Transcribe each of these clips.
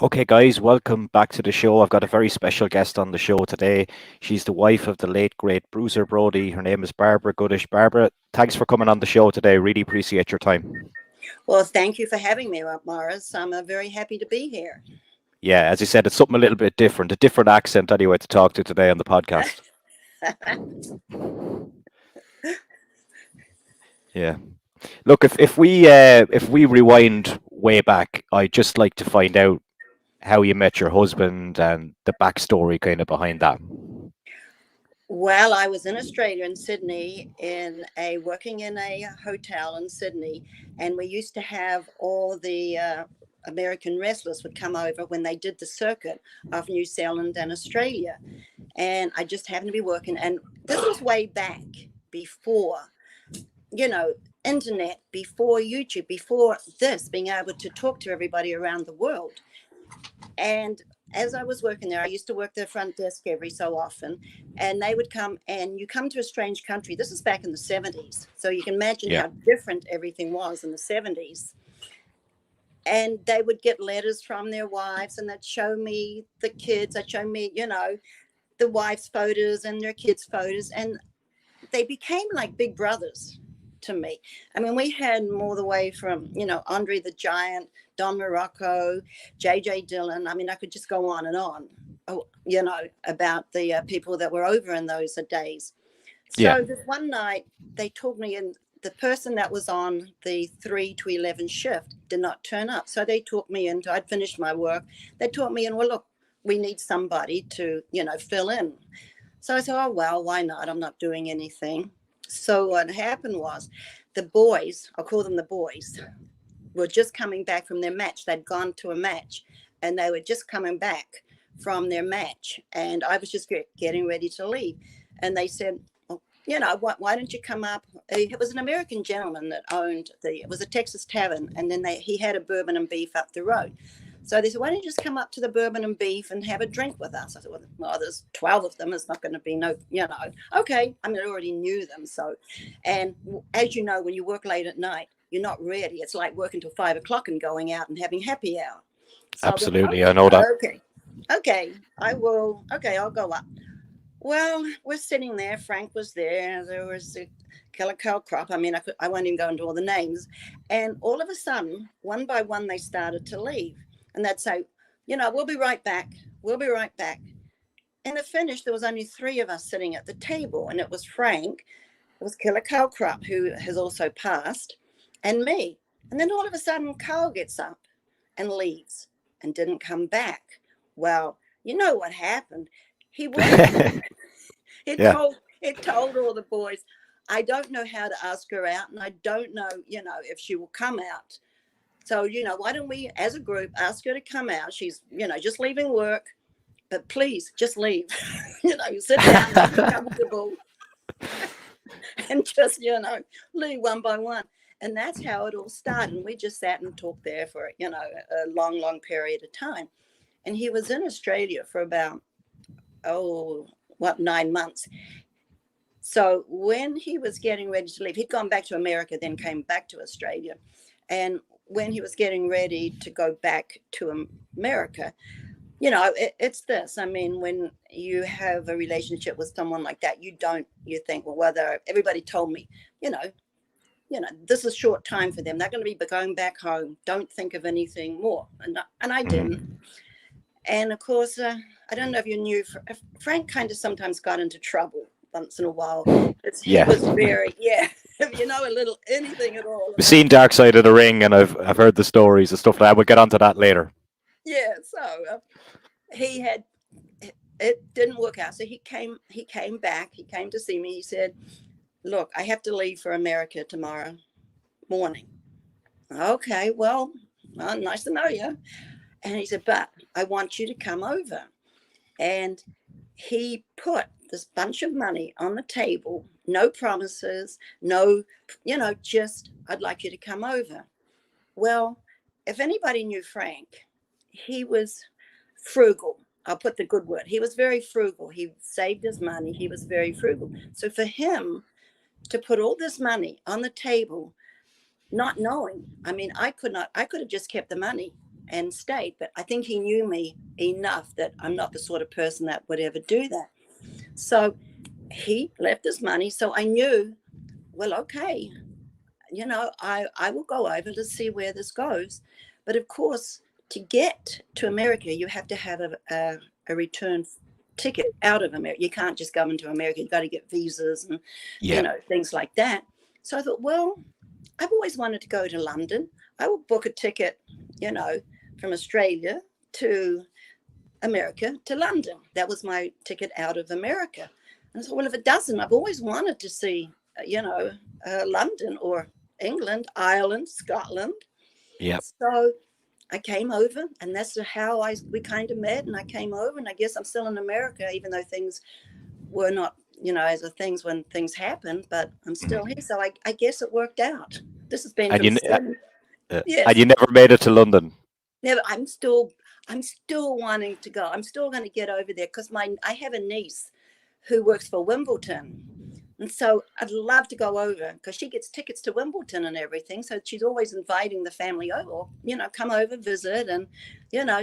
Okay, guys, welcome back to the show. I've got a very special guest on the show today. She's the wife of the late, great Bruiser Brody. Her name is Barbara Goodish. Barbara, thanks for coming on the show today. Really appreciate your time. Well, thank you for having me, Morris. I'm very happy to be here. Yeah, as you said, it's something a little bit different, a different accent anyway to talk to today on the podcast. Yeah. Look, if we rewind way back, I'd just like to find out how you met your husband and the backstory kind of behind that. Well, I was in Australia in Sydney working in a hotel in Sydney, and we used to have all the American wrestlers would come over when they did the circuit of New Zealand and Australia. And I just happened to be working, and this was way back before, you know, internet, before YouTube, before this, being able to talk to everybody around the world. And as I was working there, I used to work the front desk every so often, and they would come, and you come to a strange country. This is back in the 70s. So you can imagine Yeah. how different everything was in the 70s. And they would get letters from their wives, and they'd show me the kids. They'd show me, the wife's photos and their kids' photos. And they became like big brothers to me. I mean, we had more the way from, Andre the Giant, Don Morocco, JJ Dillon. I mean, I could just go on and on, about the people that were over in those days. Yeah. So this one night they told me, and the person that was on the 3 to 11 shift did not turn up. So they took me into, I'd finished my work. They taught me, and well, look, we need somebody to, fill in. So I said, oh, well, why not? I'm not doing anything. So what happened was the boys, I'll call them the boys, were just coming back from their match. They'd gone to a match, and they were just coming back from their match. And I was just getting ready to leave. And they said, well, why don't you come up? It was an American gentleman that owned it was a Texas tavern. And then he had a bourbon and beef up the road. So they said, why don't you just come up to the bourbon and beef and have a drink with us? I said, well, there's 12 of them. It's not going to be okay. I mean, I already knew them. So, and as you know, when you work late at night, you're not ready. It's like working till 5 o'clock and going out and having happy hour. So I went, Absolutely. I know that. okay, I will. Okay, I'll go up. Well, we're sitting there. Frank was there. There was a Killer Cow Crop. I mean, I won't even go into all the names. And all of a sudden, one by one, they started to leave. And they'd say, we'll be right back. We'll be right back. And it finished. There was only 3 of us sitting at the table. And it was Frank, it was Killer Carl Krupp, who has also passed, and me. And then all of a sudden, Carl gets up and leaves and didn't come back. Well, you know what happened? He went. Yeah. It told all the boys, I don't know how to ask her out. And I don't know, if she will come out. So, why don't we, as a group, ask her to come out? She's, just leaving work, but please just leave. Sit down, make it comfortable, and just, leave one by one. And that's how it all started. And we just sat and talked there for, a long, long period of time. And he was in Australia for about, 9 months. So when he was getting ready to leave, he'd gone back to America, then came back to Australia. And when he was getting ready to go back to America, it's this. I mean, when you have a relationship with someone like that, you think, well, whether everybody told me, this is short time for them. They're going to be going back home. Don't think of anything more. And I didn't. And of course, I don't know if you knew, Frank kind of sometimes got into trouble once in a while. He was very, if you know a little anything at all. We've seen Dark Side of the Ring, and I've heard the stories and stuff like that. We'll get onto that later. Yeah, so it didn't work out. So he came back. He came to see me. He said, look, I have to leave for America tomorrow morning. Okay, well, nice to know you. And he said, but I want you to come over. And he put this bunch of money on the table, no promises, no, just, I'd like you to come over. Well, if anybody knew Frank, he was frugal. I'll put the good word. He was very frugal. He saved his money. He was very frugal. So for him to put all this money on the table, not knowing, I mean, I could have just kept the money and stayed. But I think he knew me enough that I'm not the sort of person that would ever do that. So he left his money. So I knew, well, okay, I will go over to see where this goes. But of course, to get to America, you have to have a return ticket out of America. You can't just go into America. You've got to get visas and, things like that. So I thought, well, I've always wanted to go to London. I will book a ticket, from Australia to America to London. That was my ticket out of America. And I thought, well, if it doesn't, I've always wanted to see, London or England, Ireland, Scotland. Yeah. So I came over, and that's how we kind of met. And I came over, and I guess I'm still in America, even though things were not, as a things when things happened, but I'm still here. So I guess it worked out. This has been And yes. and you never made it to London. Never. I'm still wanting to go. I'm still going to get over there because I have a niece who works for Wimbledon. And so I'd love to go over because she gets tickets to Wimbledon and everything. So she's always inviting the family over, come over, visit. And,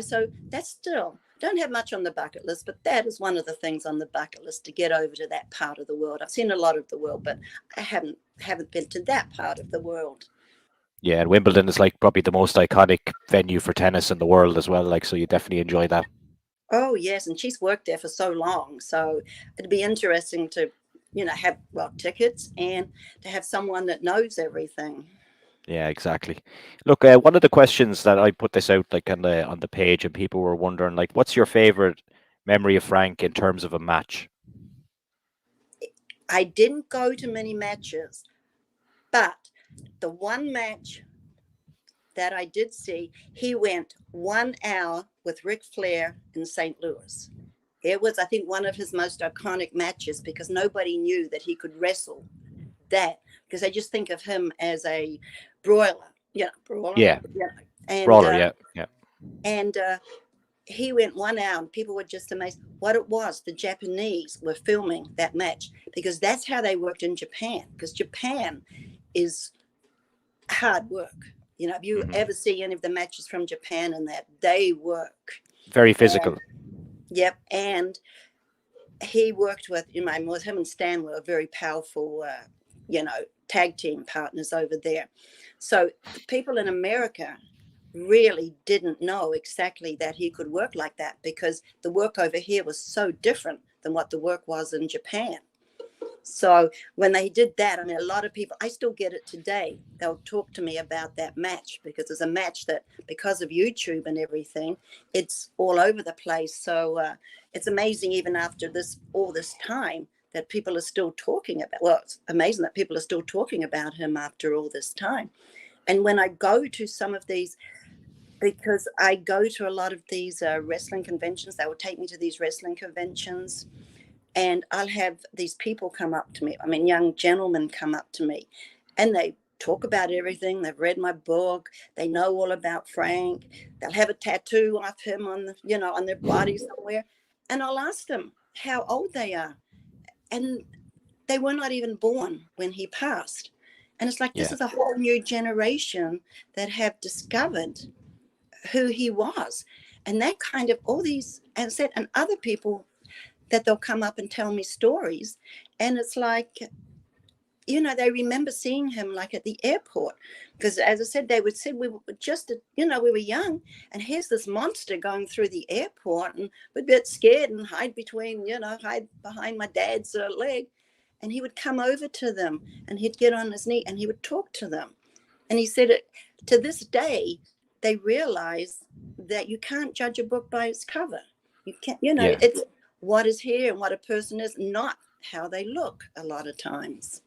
so that's still, don't have much on the bucket list, but that is one of the things on the bucket list, to get over to that part of the world. I've seen a lot of the world, but I haven't been to that part of the world. Yeah, and Wimbledon is like probably the most iconic venue for tennis in the world as well. Like, so you definitely enjoy that. Oh, yes. And she's worked there for so long. So it'd be interesting to, have tickets and to have someone that knows everything. Yeah, exactly. Look, one of the questions that I put this out like on the page, and people were wondering, like, what's your favorite memory of Frank in terms of a match? I didn't go to many matches, but the one match that I did see, he went 1 hour with Ric Flair in St. Louis. It was, I think, one of his most iconic matches because nobody knew that he could wrestle that, because they just think of him as a brawler. Brawler. Yeah. And, Brawler, yeah. And he went 1 hour, and people were just amazed what it was. The Japanese were filming that match because that's how they worked in Japan, because Japan is hard work. If you ever see any of the matches from Japan, and that they work very physical. Yep. And he worked with, with him and Stan were very powerful, tag team partners over there. So the people in America really didn't know exactly that he could work like that, because the work over here was so different than what the work was in Japan. So when they did that, a lot of people, I still get it today. They'll talk to me about that match, because it's a match that, because of YouTube and everything, it's all over the place. So it's amazing, even after all this time, that people are still talking about. Well, it's amazing that people are still talking about him after all this time. And when I go to some of these, because I go to a lot of these wrestling conventions, they will take me to these wrestling conventions. And I'll have these people come up to me, young gentlemen come up to me, and they talk about everything. They've read my book. They know all about Frank. They'll have a tattoo of him on their body somewhere. And I'll ask them how old they are. And they were not even born when he passed. And it's like, this is a whole new generation that have discovered who he was. And that kind of, all these, as I said, and other people, that they'll come up and tell me stories. And it's like, they remember seeing him like at the airport, because as I said, they would say we were just, we were young, and here's this monster going through the airport, and we'd get scared and hide behind my dad's leg. And he would come over to them, and he'd get on his knee, and he would talk to them. And he said, to this day, they realize that you can't judge a book by its cover. You can't, it's what is here and what a person is, not how they look a lot of times.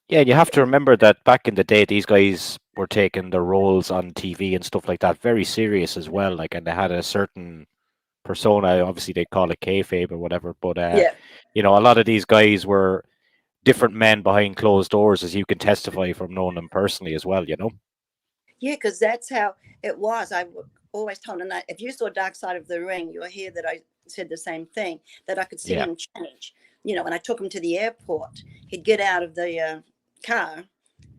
Yeah, and you have to remember that back in the day, these guys were taking their roles on TV and stuff like that very serious as well. Like, and they had a certain persona. Obviously, they call it kayfabe or whatever. But a lot of these guys were different men behind closed doors, as you can testify from knowing them personally as well. Yeah, because that's how it was. I always told him that if you saw Dark Side of the Ring, you'll hear that I said the same thing, that I could see him change. When I took him to the airport, he'd get out of the car,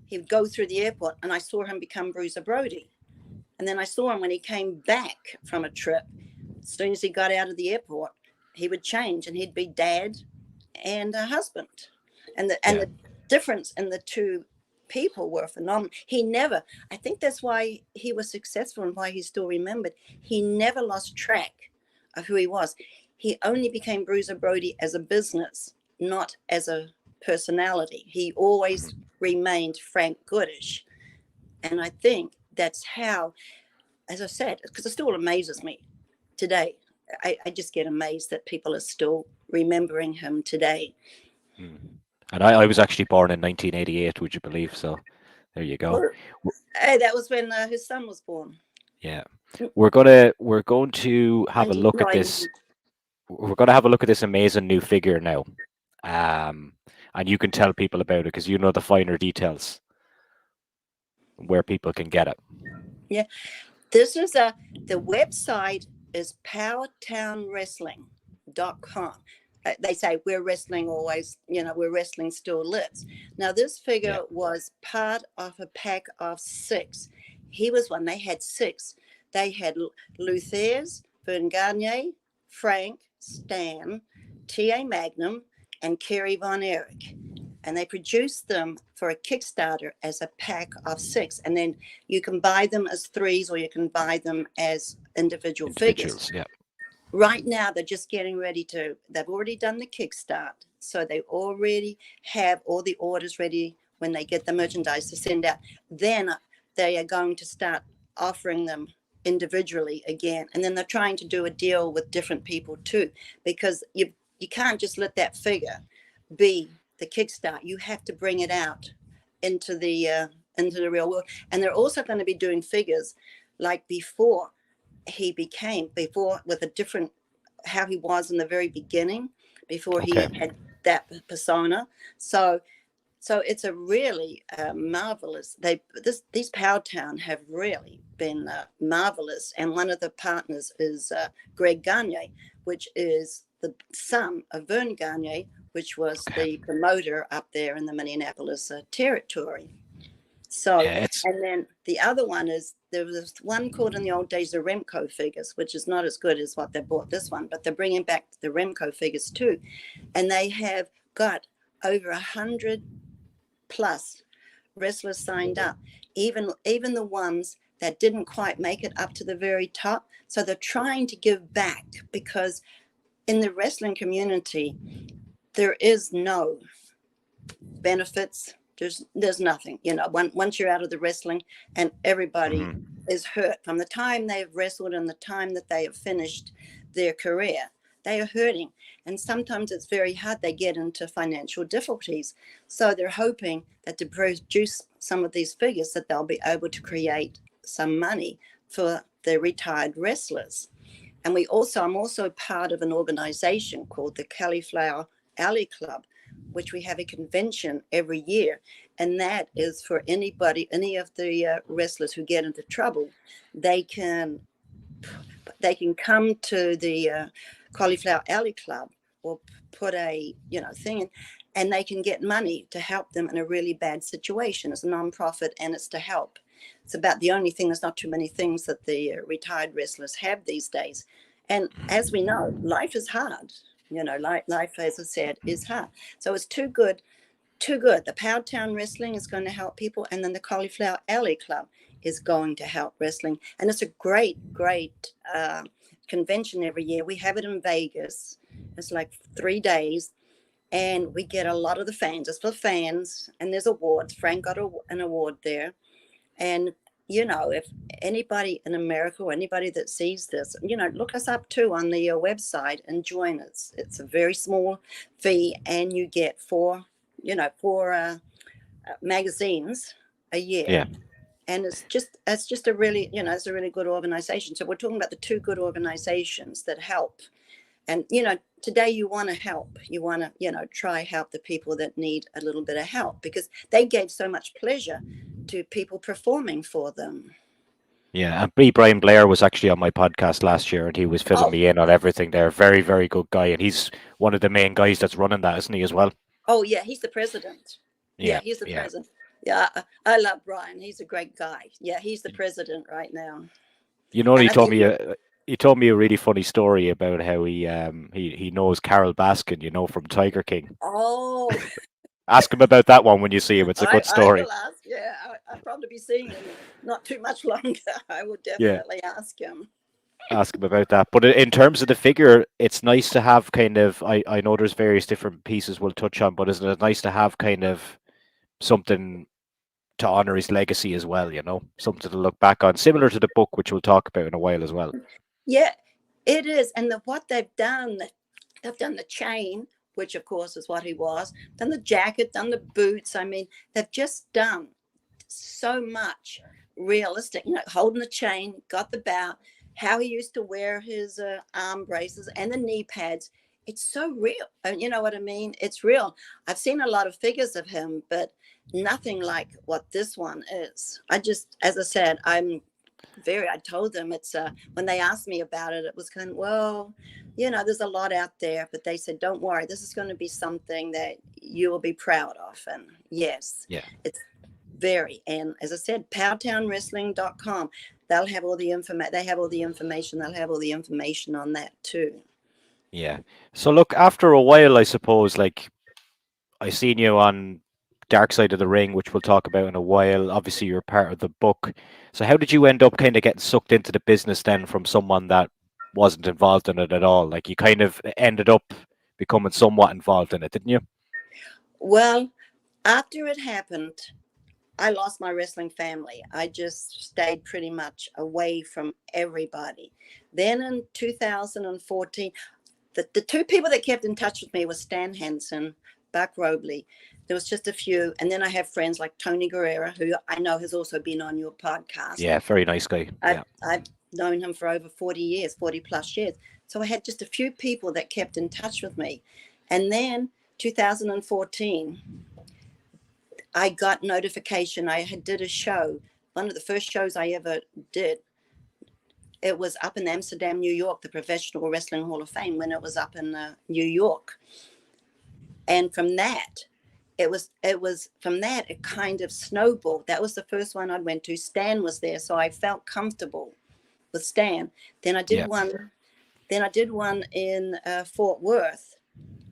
he would go through the airport, and I saw him become Bruiser Brody. And then I saw him when he came back from a trip. As soon as he got out of the airport, he would change and he'd be dad and a husband. And the difference in the two people were phenomenal. I think that's why he was successful and why he's still remembered. He never lost track of who he was. He only became Bruiser Brody as a business, not as a personality. He always remained Frank Goodish. And I think that's how, as I said, because it still amazes me today. I just get amazed that people are still remembering him today. And I was actually born in 1988, would you believe? So there you go. Hey, that was when his son was born. Yeah. We're going to have a look at this. We're going to have a look at this amazing new figure now. And you can tell people about it because you know the finer details where people can get it. Yeah. This is the website is powertownwrestling.com. They say we're wrestling always, we're wrestling still lives. Now, this figure was part of a pack of 6. He was one. They had 6. They had Luthiers, Vern Gagne, Frank, Stan, T.A. Magnum, and Kerry Von Erich. And they produced them for a Kickstarter as a pack of 6. And then you can buy them as 3s or you can buy them as individual figures. Yeah. Right now, they're just getting ready they've already done the Kickstart. So they already have all the orders ready when they get the merchandise to send out. Then they are going to start offering them individually again. And then they're trying to do a deal with different people too, because you can't just let that figure be the Kickstart. You have to bring it out into the real world. And they're also going to be doing figures like before with a different, how he was in the very beginning, before he had that persona. So it's a really marvelous. These Powtown have really been marvelous. And one of the partners is Greg Gagne, which is the son of Vern Gagne, which was the promoter up there in the Minneapolis territory. So, and then the other one is, there was one called in the old days the Remco figures, which is not as good as what they bought this one, but they're bringing back the Remco figures too. And they have got over 100 plus wrestlers signed up, even the ones that didn't quite make it up to the very top. So they're trying to give back, because in the wrestling community, there is no benefits. There's nothing, once you're out of the wrestling, and everybody is hurt from the time they've wrestled and the time that they have finished their career. They are hurting. And sometimes it's very hard. They get into financial difficulties. So they're hoping that to produce some of these figures, that they'll be able to create some money for the retired wrestlers. And I'm also part of an organization called the Cauliflower Alley Club, which we have a convention every year. And that is for any of the wrestlers who get into trouble. They can come to the Cauliflower Alley Club, or put a thing in, and they can get money to help them in a really bad situation. It's a nonprofit, and it's to help. It's about the only thing. There's not too many things that the retired wrestlers have these days. And as we know, life is hard. Life, as I said, is hard. So it's too good. The Powtown Wrestling is going to help people, and then the Cauliflower Alley Club is going to help wrestling. And it's a great convention every year. We have it in Vegas. It's like 3 days, and we get a lot of the fans. It's for fans, and there's awards. Frank got an award there. And if anybody in America, or anybody that sees this, look us up too on the website and join us. It's a very small fee, and you get 4 magazines a year. Yeah. And it's just a really, it's a really good organization. So we're talking about the 2 good organizations that help. And, today you want to help. You want to, try help the people that need a little bit of help, because they gave so much pleasure to people performing for them. Yeah, and Brian Blair was actually on my podcast last year, and he was filling me in on everything there. Very, very good guy, and he's one of the main guys that's running that, isn't he, as well? Oh, yeah, he's the president. Yeah, he's the president. Yeah, I love Brian. He's a great guy. Yeah, he's the president right now. You know, And I think he told me a really funny story about how he knows Carol Baskin, you know, from Tiger King. oh, Ask him about that one when you see him. It's a good I story. will ask. Yeah, I'll probably be seeing him not too much longer. I will Yeah, definitely ask him. ask him about that. But in terms of the figure, it's nice to have kind of. I know there's various different pieces we'll touch on, but isn't it nice to have kind of something to honor his legacy as well? You know, something to look back on, similar to the book, which we'll talk about in a while as well. Yeah, it is. And what they've done the chain, which of course is what he was, done the jacket, done the boots. I mean, they've just done so much realistic, holding the chain, got the bout, how he used to wear his arm braces and the knee pads. It's so real. You know what I mean? It's real. I've seen a lot of figures of him, but nothing like what this one is. As I said, I told them it's when they asked me about it, it was kind of, well, there's a lot out there, but they said, don't worry, this is going to be something that you will be proud of. And yes, Yeah. it's very, and as I said, powtownwrestling.com, they'll have all the information. They have all the information. They'll have all the information on that too. Yeah. So look, after a while, I suppose, like I seen you on Dark Side of the Ring, which we'll talk about in a while. Obviously, you're part of the book. So how did you end up kind of getting sucked into the business then from someone that wasn't involved in it at all? Like you kind of ended up becoming somewhat involved in it, didn't you? Well, after it happened, I lost my wrestling family. I just stayed pretty much away from everybody. Then in 2014, the two people that kept in touch with me were Stan Hansen, Buck Robley. There was just a few. And then I have friends like Tony Guerrera, who I know has also been on your podcast. Yeah, very nice guy. Yeah. I've known him for over 40 years, 40 plus years. So I had just a few people that kept in touch with me. And then 2014, I got notification. I did a show, one of the first shows I ever did. It was up in Amsterdam, New York, the Professional Wrestling Hall of Fame, when it was up in New York. And from that, it kind of snowballed. That was the first one I went to. Stan was there, so I felt comfortable with Stan. Then I did one. Then I did one in Fort Worth,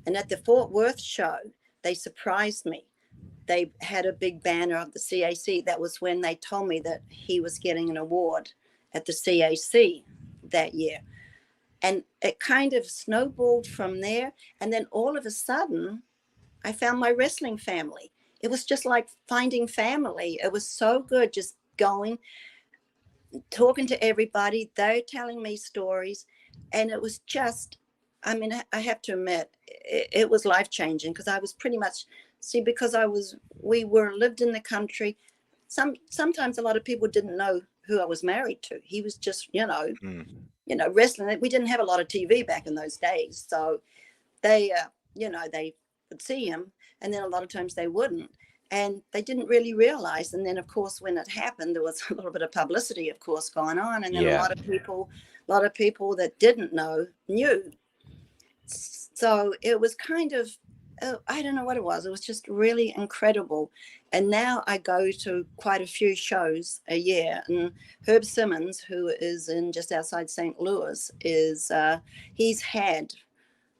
and at the Fort Worth show, they surprised me. They had a big banner of the CAC. That was when they told me that he was getting an award at the CAC that year. And it kind of snowballed from there. And then all of a sudden, I found my wrestling family. It was just like finding family. It was so good just going, talking to everybody. They're telling me stories. And it was just, I mean, I have to admit, it was life-changing because I was pretty much, because we were lived in the country. Sometimes a lot of people didn't know who I was married to. He was just, wrestling. We didn't have a lot of TV back in those days. So they, they would see him, and then a lot of times they wouldn't. And they didn't really realize. And then, of course, when it happened, there was a little bit of publicity, of course, going on. And then a lot of people that didn't know knew. So it was kind of, I don't know what it was. It was just really incredible. And now I go to quite a few shows a year. And Herb Simmons, who is in just outside St. Louis, he's had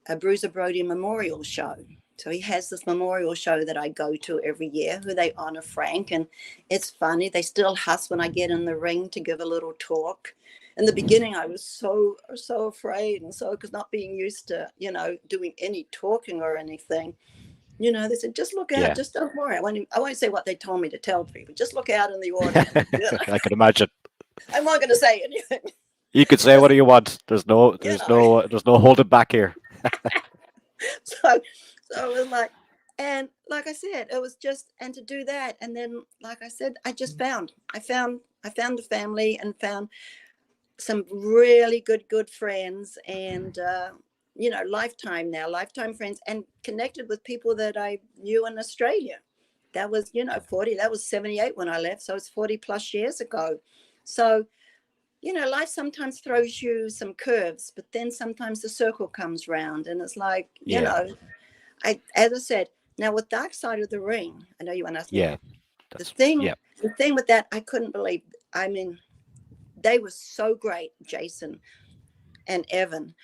a Bruiser Brody memorial show. So he has this memorial show that I go to every year, who they honor Frank. And it's funny. They still huss when I get in the ring to give a little talk. In the beginning, I was so afraid, and because not being used to, doing any talking or anything. They said, just look out, just don't worry. I won't say what they told me to tell people. Just look out in the audience. I can imagine. I'm not going to say anything. You could say whatever you want. There's no holding back here. So it was like, and like I said, it was just, and to do that, and then like I said, I found the family and found some really good friends, and lifetime friends, and connected with people that I knew in Australia. That was 40, that was 78 when I left, so it's 40 plus years ago. So life sometimes throws you some curves, but then sometimes the circle comes round, and it's like, as I said, now with Dark Side of the Ring, I know you want to ask me. Yeah. The That's thing, yeah, the thing with that, I couldn't believe. I mean, they were so great, Jason and Evan.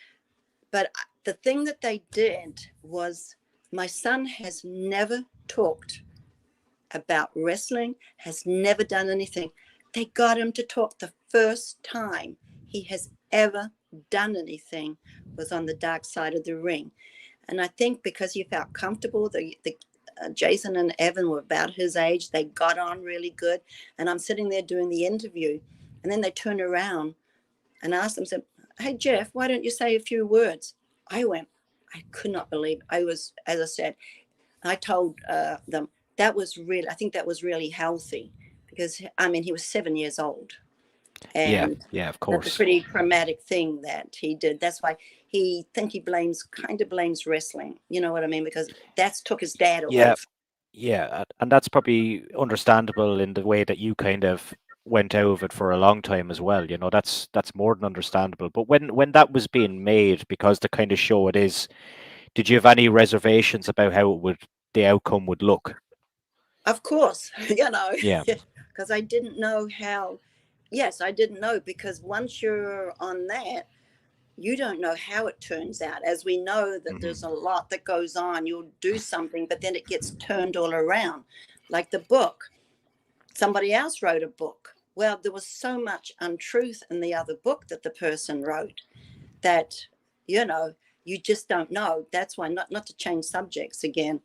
But the thing that they did was, my son has never talked about wrestling, has never done anything. They got him to talk. The first time he has ever done anything was on the dark side of the ring. And I think because he felt comfortable, Jason and Evan were about his age. They got on really good. And I'm sitting there doing the interview. And then they turn around and asked them, said, "Hey, Jeff, why don't you say a few words?" I went, I could not believe. I was, as I said, I told them I think that was really healthy, because, I mean, he was 7 years old. yeah, And yeah. Of that's a course. pretty traumatic thing that he did. That's why he kind of blames wrestling. You know what I mean? Because that's took his dad away. Yeah, yeah, and that's probably understandable in the way that you kind of went out of it for a long time as well. You know, that's more than understandable. But when that was being made, because the kind of show it is, did you have any reservations about how the outcome would look? Of course, you know, Yeah. because I didn't know how. Yes, I didn't know, because once you're on that, you don't know how it turns out. As we know that there's a Hmm. lot that goes on. You'll do something, but then it gets turned all around. Like the book, somebody else wrote a book. Well, there was so much untruth in the other book that the person wrote that, you know, you just don't know. That's why, not to change subjects again,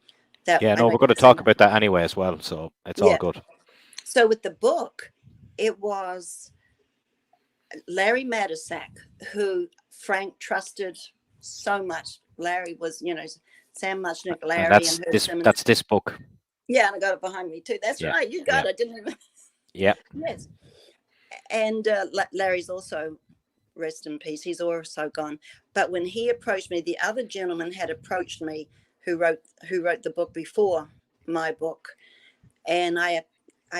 that Yeah, I no, know we're going to you're saying talk that. about that anyway as well, so it's all Yeah. good. So with the book, it was Larry Matisak, who Frank trusted so much. Larry was, Sam Muchnick, And Larry, and Herb Simmons. that's this book. Yeah, and I got it behind me too. That's Yeah, right. You yeah, got it, didn't you? yeah, Yes. And Larry's also, rest in peace. He's also gone. But when he approached me, the other gentleman had approached me, who wrote the book before my book, and I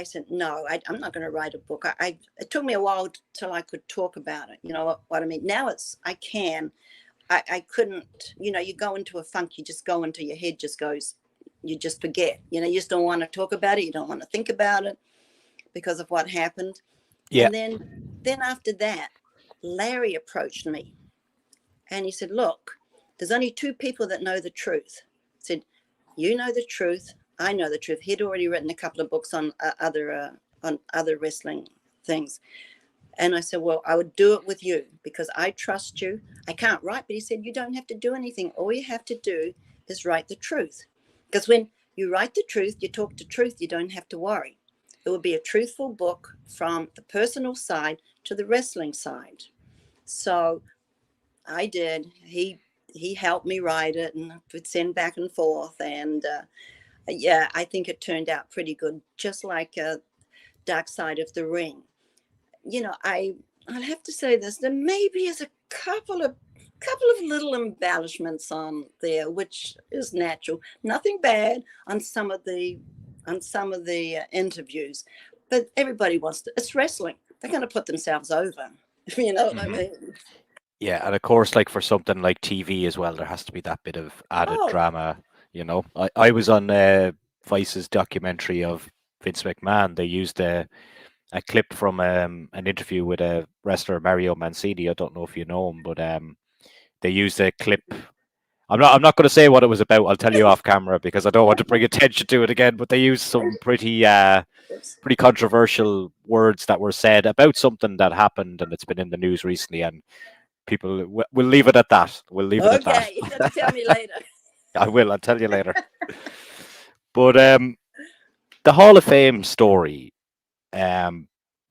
said, no, I'm not going to write a book. It took me a while till I could talk about it. You know what I mean? Now I can. I couldn't. You go into a funk. You just go into, your head just goes. You just forget. You just don't want to talk about it. You don't want to think about it because of what happened. yeah, And then after that, Larry approached me and he said, "Look, there's only two people that know the truth." I said, "You know the truth. I know the truth." He'd already written a couple of books on other wrestling things. And I said, "Well, I would do it with you because I trust you. I can't write." But he said, "You don't have to do anything. All you have to do is write the truth. Because when you write the truth, you talk the truth, you don't have to worry. It will be a truthful book from the personal side to the wrestling side." So I did. He helped me write it, and would send back and forth. And yeah, I think it turned out pretty good, just like Dark Side of the Ring. I'll have to say this. There maybe is a couple of little embellishments on there, which is natural. Nothing bad on some of the interviews, but everybody wants to. It's wrestling. They're going to put themselves over. You know what I hmm mean? yeah. And of course, like for something like TV as well, there has to be that bit of added Oh, drama. You know, I was on Vice's documentary of Vince McMahon. They used a clip from an interview with a wrestler, Mario Mancini. I don't know if you know him, but they used a clip. I'm not going to say what it was about. I'll tell you off camera because I don't want to bring attention to it again. But they used some pretty controversial words that were said about something that happened, and it's been in the news recently. And people, we'll leave it at that. We'll leave it at that. okay. You have to tell me later. I will. I'll tell you later. But the Hall of Fame story um,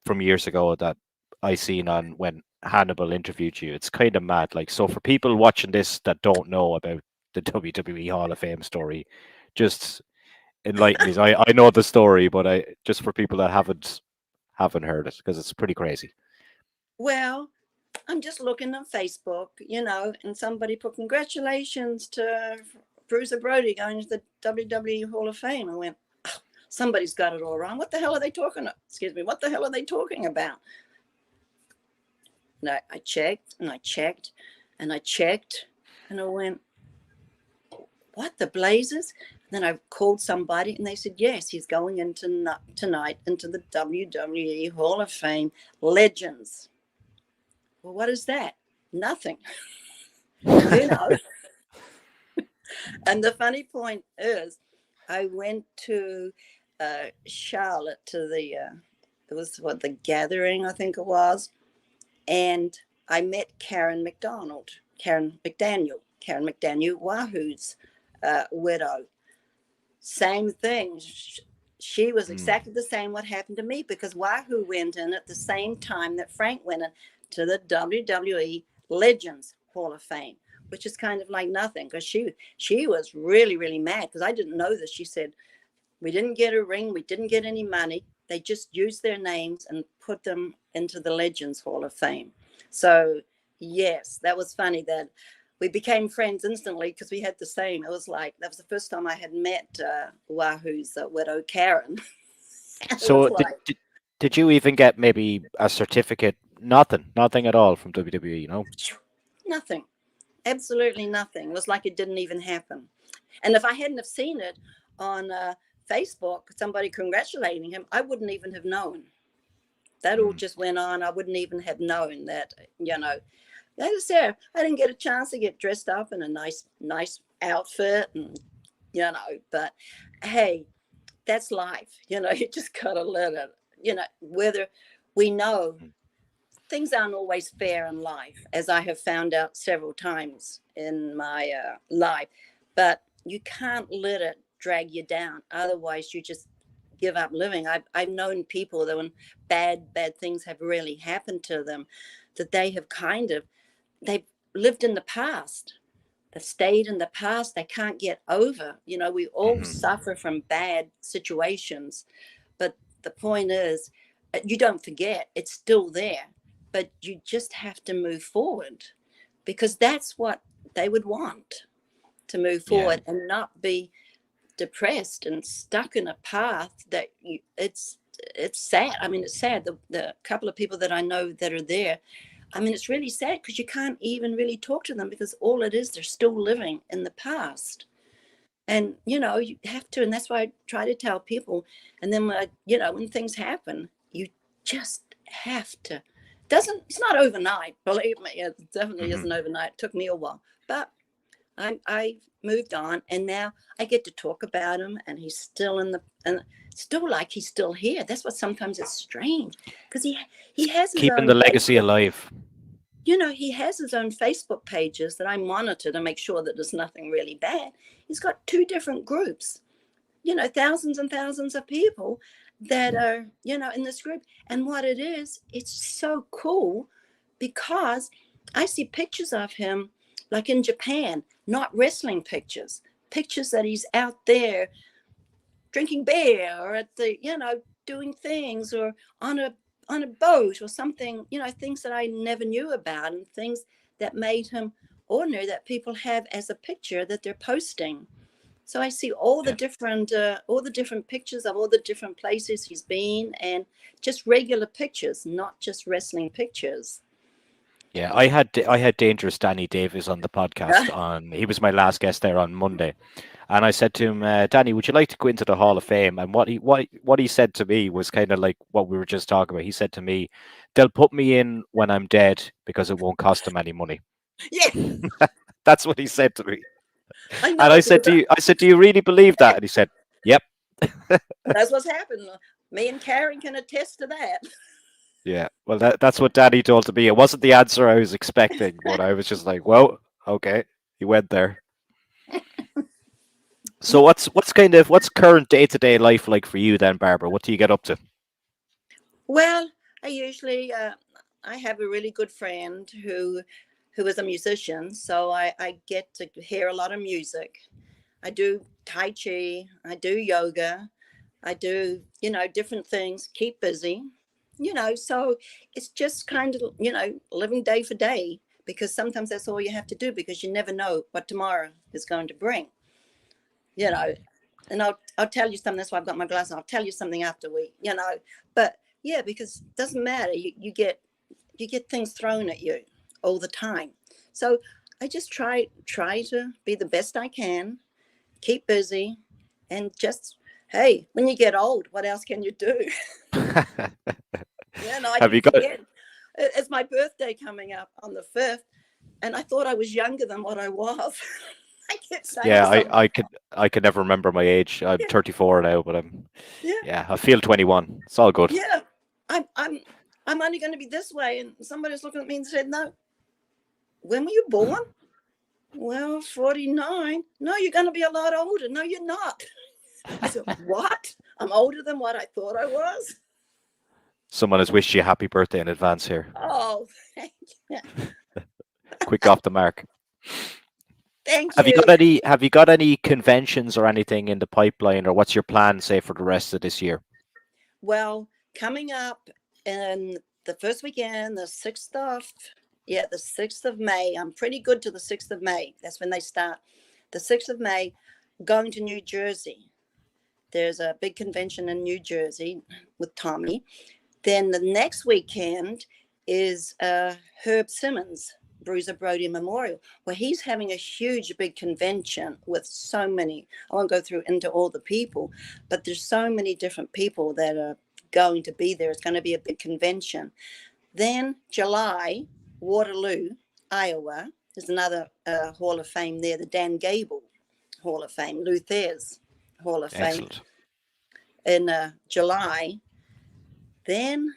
from years ago that I seen on when Hannibal interviewed you. It's kind of mad. Like, so for people watching this that don't know about the WWE Hall of Fame story, just enlighten me. I know the story, but I just for people that haven't heard it because it's pretty crazy. Well, I'm just looking on Facebook, and somebody put, "Congratulations to Bruiser Brody going to the WWE Hall of Fame." I went, "Oh, somebody's got it all wrong. What the hell are they talking about? Excuse me. What the hell are they talking about?" And I checked and I checked and I checked and I went, "What the blazes?" Then I called somebody and they said, yes, he's going into tonight into the WWE Hall of Fame Legends. Well, what is that? Nothing. You know. And the funny point is, I went to Charlotte to the, it was what, the gathering, I think it was. And I met Karen McDaniel, Wahoo's widow. Same thing. She was exactly the same what happened to me, because Wahoo went in at the same time that Frank went in to the WWE Legends Hall of Fame, which is kind of like nothing, because she was really, really mad because I didn't know this. She said, we didn't get a ring. We didn't get any money. They just used their names and put them into the Legends Hall of Fame. So, yes, that was funny that we became friends instantly because we had the same. It was like, that was the first time I had met Wahoo's widow, Karen. So like, did you even get maybe a certificate? Nothing at all from WWE, you know? nothing. Absolutely nothing. It was like it didn't even happen. And if I hadn't have seen it on Facebook, somebody congratulating him, I wouldn't even have known. That all just went on. I wouldn't even have known that, you know. That is there. I didn't get a chance to get dressed up in a nice outfit, and you know. But hey, that's life. You know, you just gotta let it. You know, whether we know things aren't always fair in life, as I have found out several times in my life. But you can't let it drag you down. Otherwise, you just give up living. I've known people that when bad things have really happened to them, that they have they've lived in the past. They've stayed in the past. They can't get over. You know, we all suffer from bad situations. But the point is, you don't forget, it's still there. But you just have to move forward, because that's what they would want, to move forward and not be depressed and stuck in a path that it's sad. I mean, it's sad. The couple of people that I know that are there, I mean, it's really sad because you can't even really talk to them, because all it is, they're still living in the past. And, you know, you have to, and that's why I try to tell people. And then, you know, when things happen, you just have to. It's not overnight, believe me. It definitely isn't overnight. It took me a while. But I moved on, and now I get to talk about him, and he's still and still like he's still here. That's what sometimes it's strange, because he has his Keeping own the legacy Facebook. alive. You know, he has his own Facebook pages that I monitor to make sure that there's nothing really bad. He's got 2 different groups, you know, thousands and thousands of people that are, you know, in this group. And what it is, it's so cool, because I see pictures of him like in Japan, not wrestling pictures that he's out there drinking beer, or at the, you know, doing things, or on a boat or something, you know, things that I never knew about, and things that made him ordinary, that people have as a picture that they're posting. So I see all the different pictures of all the different places he's been, and just regular pictures, not just wrestling pictures. Yeah, I had Dangerous Danny Davis on the podcast. He was my last guest there on Monday, and I said to him, Danny, would you like to go into the Hall of Fame? And what he said to me was kind of like what we were just talking about. He said to me, they'll put me in when I'm dead because it won't cost them any money. Yeah, That's what he said to me. I And know. I said do you really believe that? And he said, yep. That's what's happened. Me and Karen can attest to that. Yeah, well, that's what Danny told to me. It wasn't the answer I was expecting, but I was just like, well, okay, he went there. So what's current day-to-day life like for you then, Barbara? What do you get up to? Well, I usually I have a really good friend who is a musician, so I get to hear a lot of music. I do Tai Chi, I do yoga, I do, you know, different things, keep busy, you know. So it's just kind of, you know, living day for day, because sometimes that's all you have to do, because you never know what tomorrow is going to bring, you know. And I'll tell you something. That's why I've got my glasses on. I'll tell you something after we, you know. But yeah, because it doesn't matter. You get things thrown at you all the time. So I just try to be the best I can, keep busy, And just, hey, when you get old, what else can you do? Yeah, no, I Have you didn't got? forget. It's my birthday coming up on the 5th, and I thought I was younger than what I was. I kept saying to Yeah, someone, I could never remember my age. I'm yeah, 34 now, but yeah, I feel 21. It's all good. yeah, I'm, I'm, I'm only going to be this way. And somebody's looking at me and said, no, when were you born? Well, 49. No, you're going to be a lot older. No, you're not. I said, what? I'm older than what I thought I was? Someone has wished you a happy birthday in advance here. Oh, thank you. Quick off the mark. Thank Have you you. got any? Have you got any conventions or anything in the pipeline, or what's your plan, say, for the rest of this year? Well, coming up in the first weekend, the 6th of May. I'm pretty good to the 6th of May. That's when they start. The 6th of May, going to New Jersey. There's a big convention in New Jersey with Tommy. Then the next weekend is Herb Simmons, Bruiser Brody Memorial, where he's having a huge, big convention with so many. I won't go through into all the people, but there's so many different people that are going to be there. It's going to be a big convention. Then July, Waterloo, Iowa, there's another Hall of Fame there, the Dan Gable Hall of Fame, Luther's Hall of Fame. Excellent. In July. Then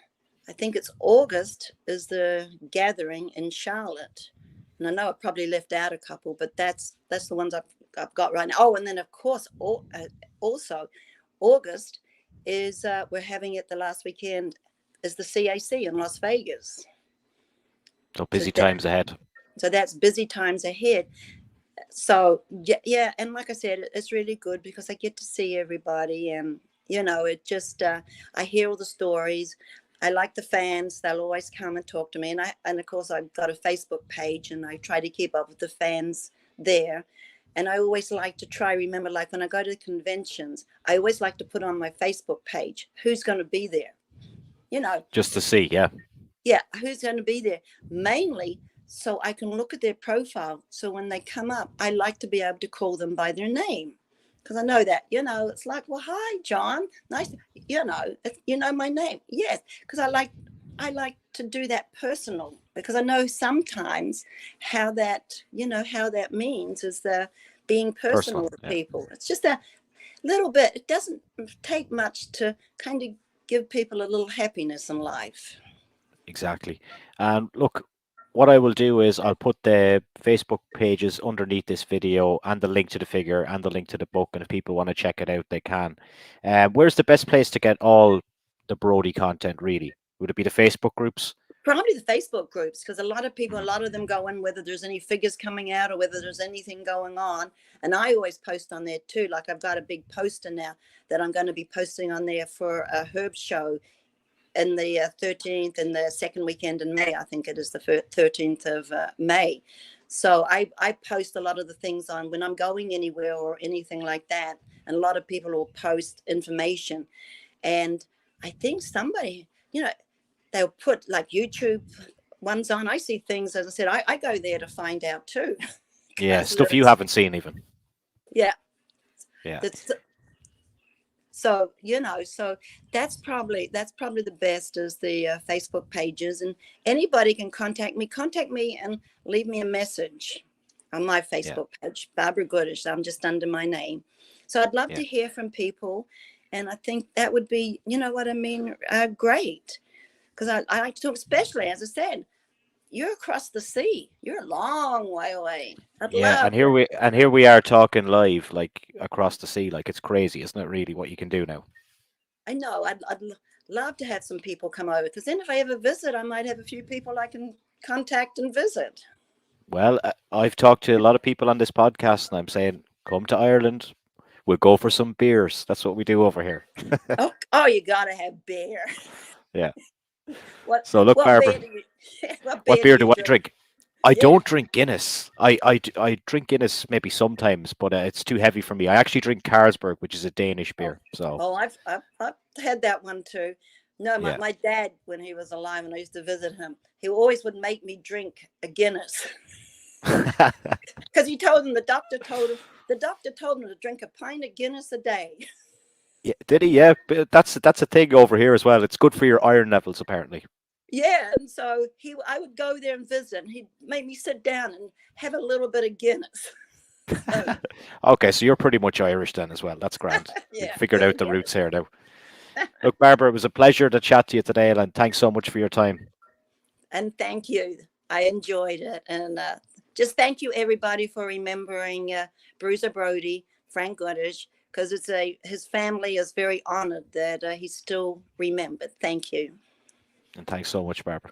I think it's August is the gathering in Charlotte. And I know I probably left out a couple, but that's the ones I've got right now. Oh, and then of course also August is we're having it the last weekend is the CAC in Las Vegas. So busy times ahead. So that's busy times ahead. So yeah, and like I said, it's really good because I get to see everybody, and it just I hear all the stories. I like the fans; they'll always come and talk to me, and of course I've got a Facebook page, and I try to keep up with the fans there. And I always like to remember, like when I go to the conventions, I always like to put on my Facebook page who's going to be there. Just to see, yeah, who's going to be there, mainly so I can look at their profile. So when they come up, I like to be able to call them by their name because I know that, it's like, well, hi, John. Nice. My name. Yes. Because I like to do that personal because I know sometimes how that means is the being personal with people. It's just a little bit. It doesn't take much to kind of give people a little happiness in life. Exactly. And look, what I will do is I'll put the Facebook pages underneath this video and the link to the figure and the link to the book. And if people want to check it out, they can. Where's the best place to get all the Brodie content, really? Would it be the Facebook groups? Probably the Facebook groups, because a lot of them go in whether there's any figures coming out or whether there's anything going on. And I always post on there too. Like I've got a big poster now that I'm going to be posting on there for a Herb show in the 13th and the second weekend in May. I think it is the 13th of May. So I post a lot of the things on when I'm going anywhere or anything like that. And a lot of people will post information. And I think somebody, they'll put like YouTube ones on. I see things, as I said, I go there to find out too. Yeah, stuff you haven't seen even. Yeah. Yeah. So that's probably the best is the Facebook pages, and anybody can contact me and leave me a message on my Facebook page, Barbara Goodish. I'm just under my name. So I'd love to hear from people, and I think that would be, great, because I like to talk, especially as I said, you're across the sea. You're a long way away. And here we are talking live, like across the sea, like it's crazy, isn't it? Really, what you can do now. I know. I'd love to have some people come over, because then if I ever visit, I might have a few people I can contact and visit. Well, I've talked to a lot of people on this podcast, and I'm saying, come to Ireland. We'll go for some beers. That's what we do over here. oh, you gotta have beer. Yeah. What Barbara, what beer do I drink? I Yeah. don't drink Guinness. I drink Guinness maybe sometimes, but it's too heavy for me. I actually drink Carlsberg, which is a Danish beer. So. Oh, I've had that one too. No, my dad, when he was alive and I used to visit him, he always would make me drink a Guinness. Because the doctor told him, The doctor told him to drink a pint of Guinness a day. Yeah, did he? Yeah, but that's a thing over here as well. It's good for your iron levels, apparently. Yeah, and so I would go there and visit, and he'd make me sit down and have a little bit of Guinness. So, Okay, so you're pretty much Irish then as well. That's grand. We've yeah, figured good out and the Guinness. roots here now. Look, Barbara, it was a pleasure to chat to you today, and thanks so much for your time. And thank you. I enjoyed it, and just thank you everybody for remembering Bruiser Brody, Frank Goodish, because his family is very honored that he's still remembered. Thank you. And thanks so much, Barbara.